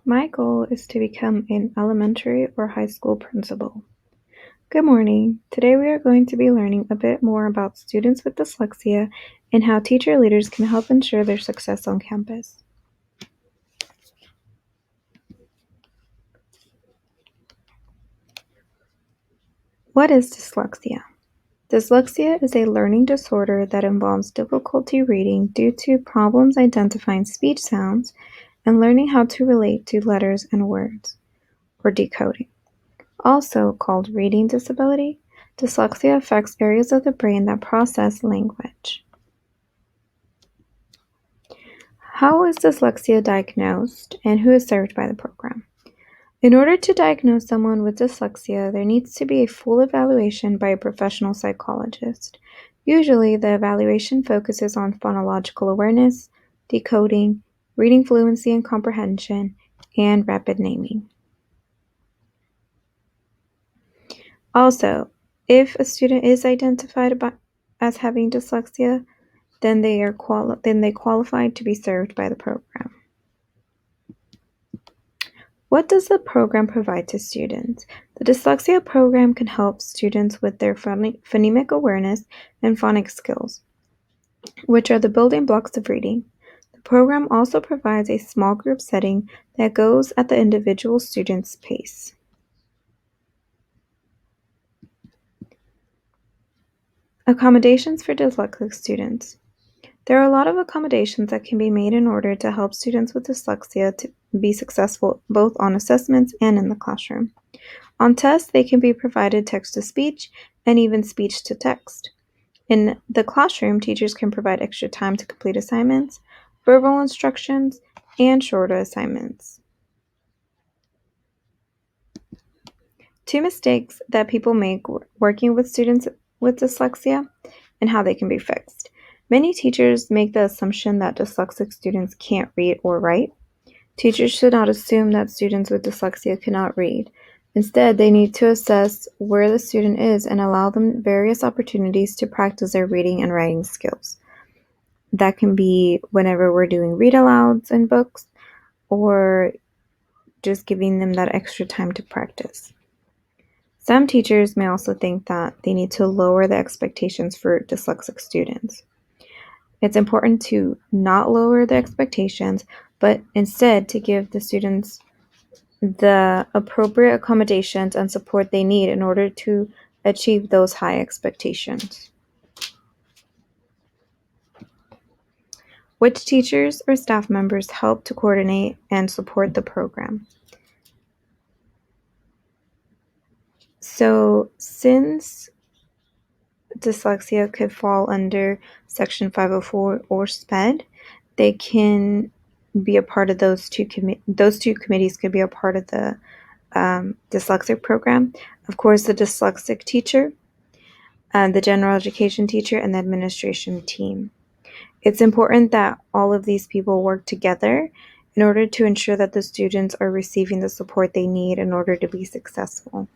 My goal is to become an elementary or high school principal. Good morning. Today we are going to be learning a bit more about students with dyslexia and how teacher leaders can help ensure their success on campus. What is dyslexia? Dyslexia is a learning disorder that involves difficulty reading due to problems identifying speech sounds and learning how to relate to letters and words, or decoding. Also called reading disability, dyslexia affects areas of the brain that process language. How is dyslexia diagnosed, and who is served by the program? In order to diagnose someone with dyslexia, there needs to be a full evaluation by a professional psychologist. Usually, the evaluation focuses on phonological awareness, decoding, reading fluency and comprehension, and rapid naming. Also, if a student is identified as having dyslexia, then they qualify to be served by the program. What does the program provide to students? The dyslexia program can help students with their phonemic awareness and phonics skills, which are the building blocks of reading. The program also provides a small group setting that goes at the individual student's pace. Accommodations for dyslexic students. There are a lot of accommodations that can be made in order to help students with dyslexia to be successful both on assessments and in the classroom. On tests, they can be provided text-to-speech and even speech-to-text. In the classroom, teachers can provide extra time to complete assignments, verbal instructions, and shorter assignments. Two mistakes that people make working with students with dyslexia and how they can be fixed. Many teachers make the assumption that dyslexic students can't read or write. Teachers should not assume that students with dyslexia cannot read. Instead, they need to assess where the student is and allow them various opportunities to practice their reading and writing skills. That can be whenever we're doing read-alouds in books or just giving them that extra time to practice. Some teachers may also think that they need to lower the expectations for dyslexic students. It's important to not lower the expectations, but instead to give the students the appropriate accommodations and support they need in order to achieve those high expectations. Which teachers or staff members help to coordinate and support the program? So, since dyslexia could fall under Section 504 or SPED, they can be a part of those two committees could be a part of the dyslexic program. Of course, the dyslexic teacher, the general education teacher, and the administration team. It's important that all of these people work together in order to ensure that the students are receiving the support they need in order to be successful.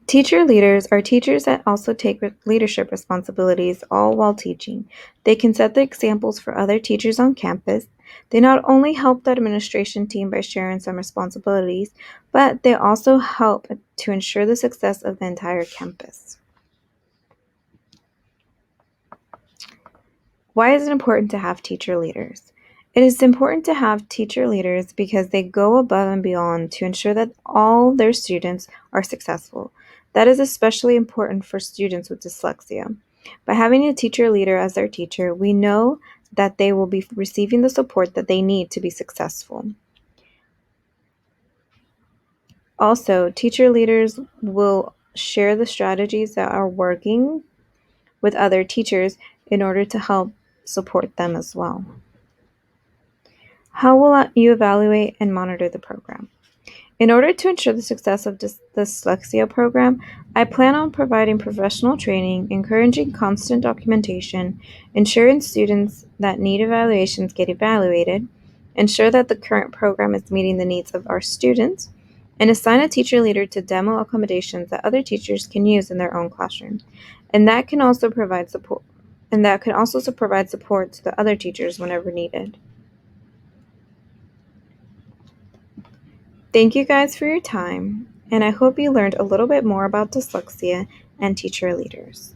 Teacher leaders are teachers that also take leadership responsibilities all while teaching. They can set the examples for other teachers on campus. They not only help the administration team by sharing some responsibilities, but they also help to ensure the success of the entire campus. Why is it important to have teacher leaders? It is important to have teacher leaders because they go above and beyond to ensure that all their students are successful. That is especially important for students with dyslexia. By having a teacher leader as their teacher, we know that they will be receiving the support that they need to be successful. Also, teacher leaders will share the strategies that are working with other teachers in order to help support them as well. How will you evaluate and monitor the program? In order to ensure the success of the dyslexia program, I plan on providing professional training, encouraging constant documentation, ensuring students that need evaluations get evaluated, ensure that the current program is meeting the needs of our students, and assign a teacher leader to demo accommodations that other teachers can use in their own classroom. And that can also provide support. and that could also provide support to the other teachers whenever needed. Thank you guys for your time, and I hope you learned a little bit more about dyslexia and teacher leaders.